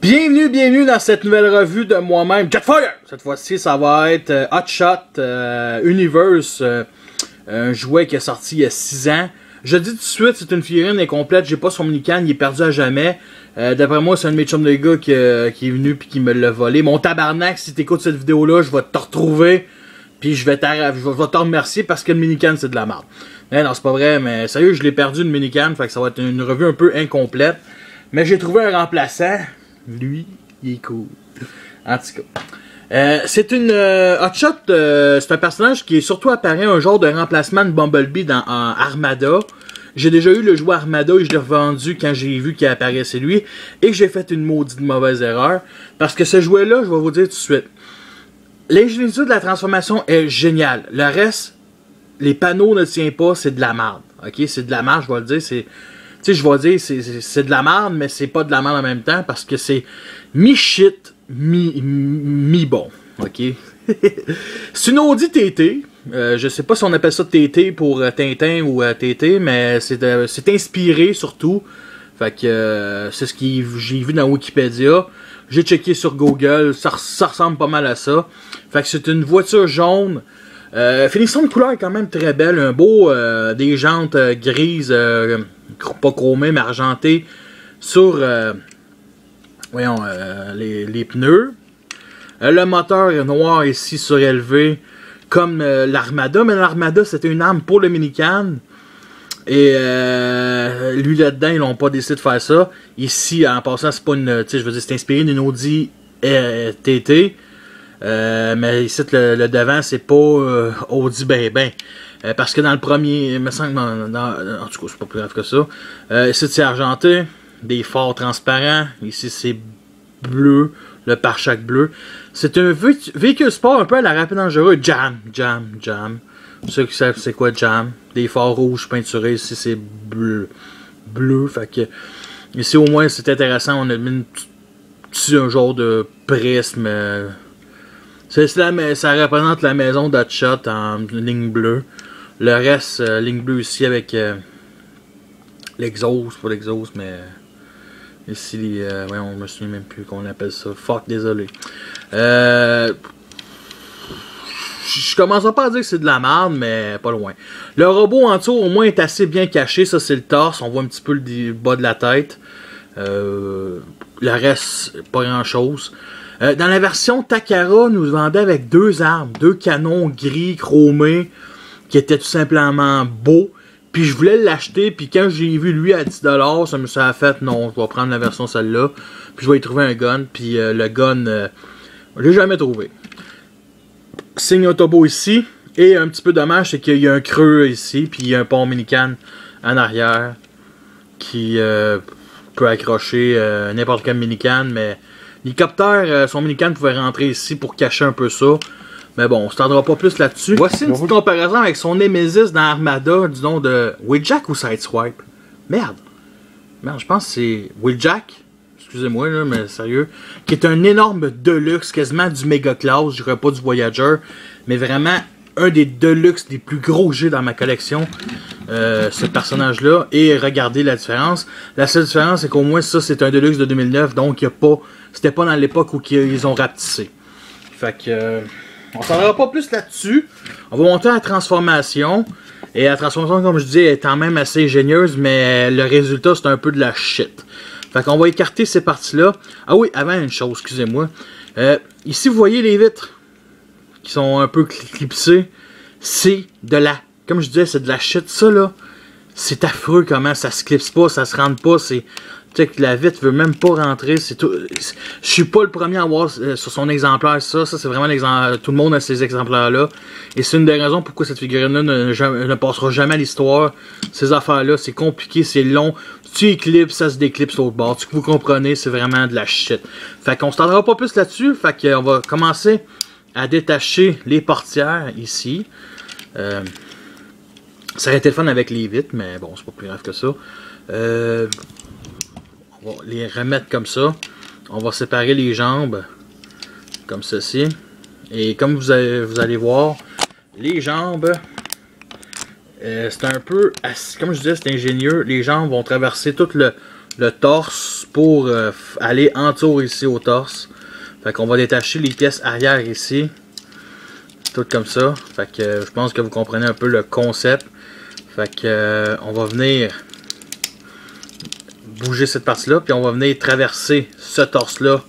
Bienvenue dans cette nouvelle revue de moi-même, Jetfire! Cette fois-ci, ça va être Hot Shot Universe, un jouet qui est sorti il y a 6 ans. Je dis tout de suite, c'est une figurine incomplète, j'ai pas son mini-can, il est perdu à jamais. D'après moi, c'est un de mes chums de gars qui est venu puis qui me l'a volé. Mon tabarnak, si t'écoutes cette vidéo-là, je vais te retrouver, puis je vais te remercier parce que le mini-can, c'est de la merde. Non, c'est pas vrai, mais sérieux, je l'ai perdu le mini-can, fait que ça va être une revue un peu incomplète. Mais j'ai trouvé un remplaçant. Lui, il est cool. En tout cas. C'est une Hot Shot, c'est un personnage qui est surtout apparu un genre de remplacement de Bumblebee dans Armada. J'ai déjà eu le jouet Armada et je l'ai revendu quand j'ai vu qu'il apparaissait lui. Et j'ai fait une maudite mauvaise erreur. Parce que ce jouet-là, je vais vous dire tout de suite. L'ingéniosité de la transformation est géniale. Le reste, les panneaux ne tiennent pas, c'est de la merde. Ok, c'est de la merde, je vais le dire, c'est... Tu sais, je vais dire, c'est de la merde, mais c'est pas de la merde en même temps, parce que c'est mi-shit, mi-bon, ok? C'est une Audi TT, je sais pas si on appelle ça TT pour Tintin ou TT, mais c'est inspiré surtout, fait que c'est ce que j'ai vu dans Wikipédia, j'ai checké sur Google, ça ressemble pas mal à ça, fait que c'est une voiture jaune, finition de couleur est quand même très belle, un beau, des jantes grises, pas chromées mais argentées sur les pneus. Le moteur est noir ici surélevé comme l'Armada, mais l'Armada c'était une arme pour le minican. Et lui là-dedans, ils n'ont pas décidé de faire ça. Ici, en passant, c'est pas une. Tu sais, je veux dire, c'est inspiré d'une Audi TT. Mais ici, le devant, c'est pas Audi ben. Parce que dans le premier, il me semble que en tout cas, c'est pas plus grave que ça. Ici, c'est argenté, des phares transparents. Ici, c'est bleu, le pare-choc bleu. C'est un véhicule sport un peu à la Rapide Dangereux. Jam. Ceux qui savent c'est quoi Jam. Des phares rouges peinturés. Ici, c'est bleu. Fait que, ici, au moins, c'est intéressant. On a mis un genre de prisme. Ça représente la maison d'Hot Shot en ligne bleue. Le reste, ligne bleue ici avec l'exhaust, pas l'exhaust, mais ici, on me souviens même plus qu'on appelle ça. Fuck, désolé. Je commence pas à dire que c'est de la merde, mais pas loin. Le robot en dessous, au moins, est assez bien caché. Ça, c'est le torse. On voit un petit peu le bas de la tête. Le reste, pas grand-chose. Dans la version Takara, nous vendait avec 2 armes, 2 canons gris chromés qui étaient tout simplement beaux. Puis je voulais l'acheter, puis quand j'ai vu lui à 10$, ça a fait non, je vais prendre la version celle-là. Puis je vais y trouver un gun, puis le gun, je l'ai jamais trouvé. Signe Autobo ici, et un petit peu dommage, c'est qu'il y a un creux ici, puis il y a un pont minican en arrière qui peut accrocher n'importe quel minican, mais l'hélicoptère, son minican pouvait rentrer ici pour cacher un peu ça. Mais bon, on ne s'étendra pas plus là-dessus. Voici une petite comparaison avec son Nemesis dans Armada, du nom de Wheeljack ou Sideswipe. Merde, je pense que c'est Wheeljack. Excusez-moi, là, mais sérieux. Qui est un énorme Deluxe, quasiment du méga class. Je dirais pas du Voyager, mais vraiment un des Deluxe des plus gros jeux dans ma collection. Ce personnage-là. Et regardez la différence. La seule différence, c'est qu'au moins ça, c'est un Deluxe de 2009. Donc, c'était pas dans l'époque où ils ont rapetissé. Fait que... on s'en verra pas plus là-dessus. On va monter à la transformation. Et la transformation, comme je dis, est quand même assez ingénieuse, mais le résultat, c'est un peu de la shit. Fait qu'on va écarter ces parties-là. Ah oui, avant une chose, excusez-moi. Ici, vous voyez les vitres qui sont un peu clipsées. C'est de la... Comme je disais, c'est de la shit. Ça, là, c'est affreux comment ça se clipse pas, ça se rentre pas. C'est... Tu sais que la vitre veut même pas rentrer. C'est tout. Je suis pas le premier à voir sur son exemplaire ça. Ça, c'est vraiment l'exemplaire. Tout le monde a ces exemplaires-là. Et c'est une des raisons pourquoi cette figurine-là ne passera jamais à l'histoire. Ces affaires-là, c'est compliqué, c'est long. Tu éclipses, ça se déclipse l'autre bord. Vous comprenez, c'est vraiment de la shit. Fait qu'on se tendra pas plus là-dessus. Fait qu'on va commencer à détacher les portières ici. Ça aurait été le fun avec les vitres, mais bon, c'est pas plus grave que ça. On va les remettre comme ça. On va séparer les jambes comme ceci. Et comme vous allez voir, les jambes, c'est un peu, comme je disais, c'est ingénieux. Les jambes vont traverser tout le le torse pour aller en tour ici au torse. Fait qu'on va détacher les pièces arrière ici. Tout comme ça. Fait que je pense que vous comprenez un peu le concept. Fait que on va venir bouger cette partie-là. Puis on va venir traverser ce torse-là.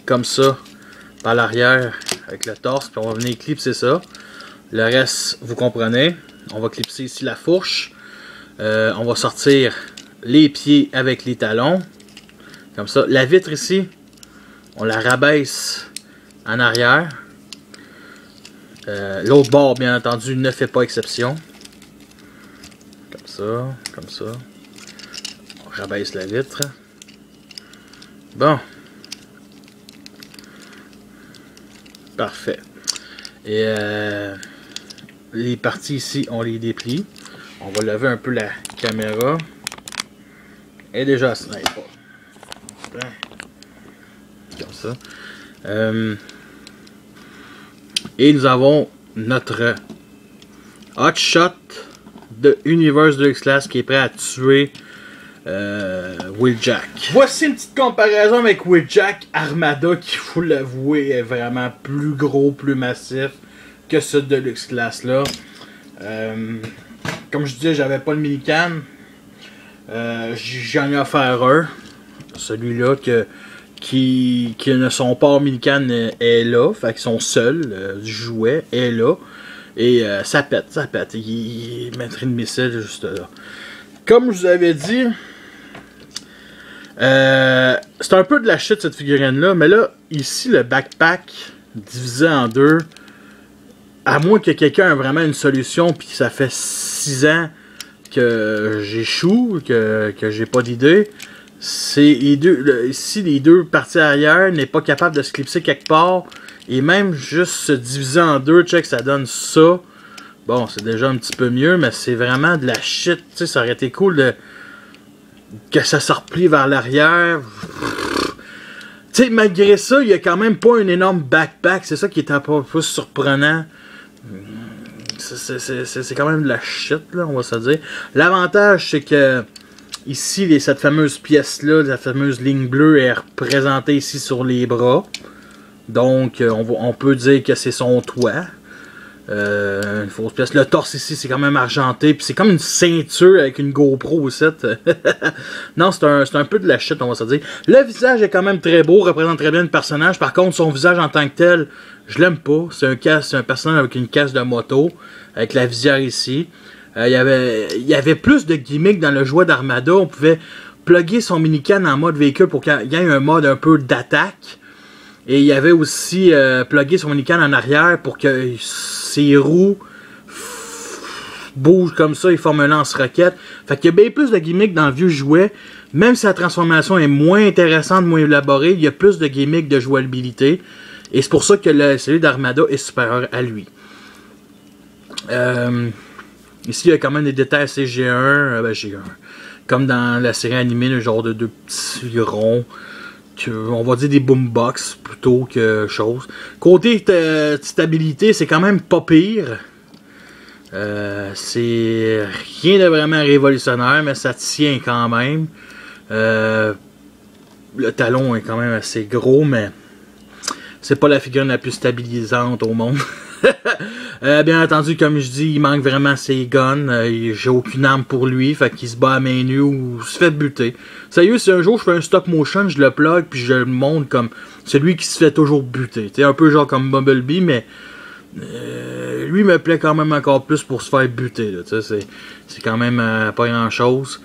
Comme ça. Par l'arrière. Avec le torse. Puis on va venir clipser ça. Le reste, vous comprenez. On va clipser ici la fourche. On va sortir les pieds avec les talons. Comme ça. La vitre ici, on la rabaisse en arrière. L'autre bord, bien entendu, ne fait pas exception. Comme ça, comme ça. On rabaisse la vitre. Bon. Parfait. Et les parties ici, on les déplie. On va lever un peu la caméra. Et déjà à sniper. Comme ça. Et nous avons notre Hot Shot de Universe Deluxe Class qui est prêt à tuer Wheeljack. Voici une petite comparaison avec Wheeljack Armada qui, faut l'avouer, est vraiment plus gros, plus massif que ce Deluxe Class là. Comme je disais, j'avais pas le mini-can. J'en ai offert un. Celui-là qui ne sont pas en mini-can est là. Fait qu'ils sont seuls. Du jouet est là. Et ça pète, ça pète. Il mettrait une missile juste là. Comme je vous avais dit, c'est un peu de la shit cette figurine-là. Mais là, ici, le backpack divisé en deux. À moins que quelqu'un ait vraiment une solution, puis ça fait 6 ans que j'échoue, que j'ai pas d'idée. C'est ici, les deux parties arrière n'est pas capable de se clipser quelque part. Et même juste se diviser en deux, check, ça donne ça. Bon, c'est déjà un petit peu mieux, mais c'est vraiment de la shit. Tu sais, ça aurait été cool que ça se replie vers l'arrière. Tu sais, malgré ça, il n'y a quand même pas un énorme backpack. C'est ça qui est un peu surprenant. C'est quand même de la shit, là, on va se dire. L'avantage, c'est que ici, cette fameuse pièce-là, la fameuse ligne bleue, est représentée ici sur les bras. Donc, on peut dire que c'est son toit. Une fausse pièce. Le torse ici, c'est quand même argenté. Puis c'est comme une ceinture avec une GoPro aussi. Non, c'est un peu de la shit, on va se dire. Le visage est quand même très beau, représente très bien le personnage. Par contre, son visage en tant que tel, je l'aime pas. C'est un personnage avec une caisse de moto, avec la visière ici. Il y avait plus de gimmicks dans le jouet d'Armada. On pouvait plugger son mini-can en mode véhicule pour qu'il y ait un mode un peu d'attaque. Et il y avait aussi plugger son mini-can en arrière pour que ses roues bougent comme ça et forment un lance-roquette. Fait qu'il y a bien plus de gimmicks dans le vieux jouet. Même si la transformation est moins intéressante, moins élaborée, il y a plus de gimmicks de jouabilité. Et c'est pour ça que celui d'Armada est supérieur à lui. Ici, il y a quand même des détails CG1. G1. Comme dans la série animée, le genre de deux petits ronds. On va dire des boombox plutôt que chose. Côté stabilité, c'est quand même pas pire. C'est rien de vraiment révolutionnaire, mais ça tient quand même. Le talon est quand même assez gros, mais c'est pas la figurine la plus stabilisante au monde. Bien entendu, comme je dis, il manque vraiment ses guns. J'ai aucune arme pour lui, fait qu'il se bat à main nue ou se fait buter. Sérieux, si un jour je fais un stop motion, je le plug puis je le montre comme celui qui se fait toujours buter. C'est un peu genre comme Bumblebee, mais lui me plaît quand même encore plus pour se faire buter. C'est quand même pas grand chose.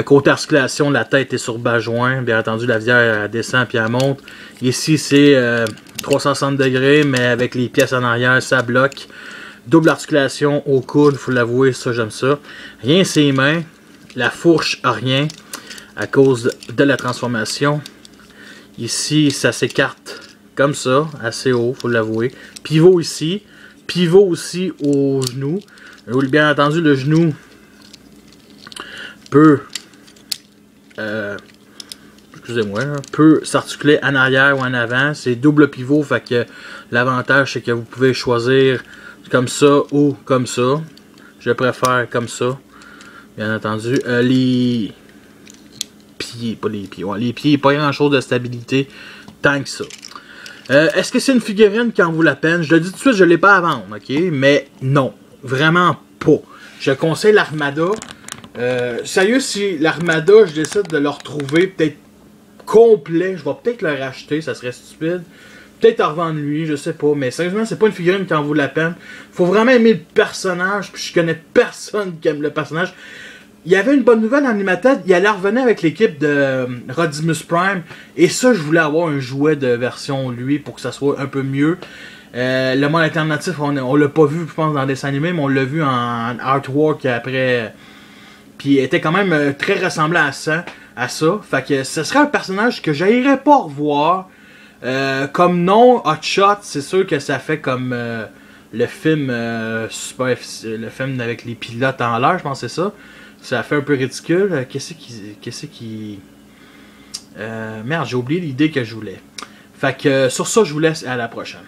Côté articulation, la tête est sur bas-joint. Bien entendu, la visière elle descend puis elle monte. Ici, c'est 360 degrés, mais avec les pièces en arrière, ça bloque. Double articulation au coude, faut l'avouer, ça j'aime ça. Rien ses mains. La fourche a rien à cause de la transformation. Ici, ça s'écarte comme ça, assez haut, faut l'avouer. Pivot ici. Pivot aussi au genou. Bien entendu, le genou peut excusez-moi, peut s'articuler en arrière ou en avant. C'est double pivot, fait que l'avantage c'est que vous pouvez choisir comme ça ou comme ça. Je préfère comme ça, bien entendu. pieds, pas les pieds. Ouais, les pieds, pas grand chose de stabilité tant que ça. Est-ce que c'est une figurine qui en vaut la peine? Je le dis tout de suite, je ne l'ai pas à vendre, ok? Mais non, vraiment pas. Je conseille l'Armada. Sérieux, si l'Armada, je décide de le retrouver peut-être complet, je vais peut-être le racheter, ça serait stupide. Peut-être en revendre lui, je sais pas. Mais sérieusement, c'est pas une figurine qui en vaut la peine. Faut vraiment aimer le personnage, puis je connais personne qui aime le personnage. Il y avait une bonne nouvelle en Animated, il allait revenir avec l'équipe de Rodimus Prime. Et ça, je voulais avoir un jouet de version lui pour que ça soit un peu mieux. Le mode alternatif, on l'a pas vu, je pense, dans le dessin animé, mais on l'a vu en artwork après. Puis il était quand même très ressemblant à ça. Fait que ce serait un personnage que j'aillerais pas revoir. Comme non, Hot Shot, c'est sûr que ça fait comme le film le film avec les pilotes en l'air, je pense que c'est ça. Ça fait un peu ridicule. Qu'est-ce qui... Merde, j'ai oublié l'idée que je voulais. Fait que sur ça, je vous laisse à la prochaine.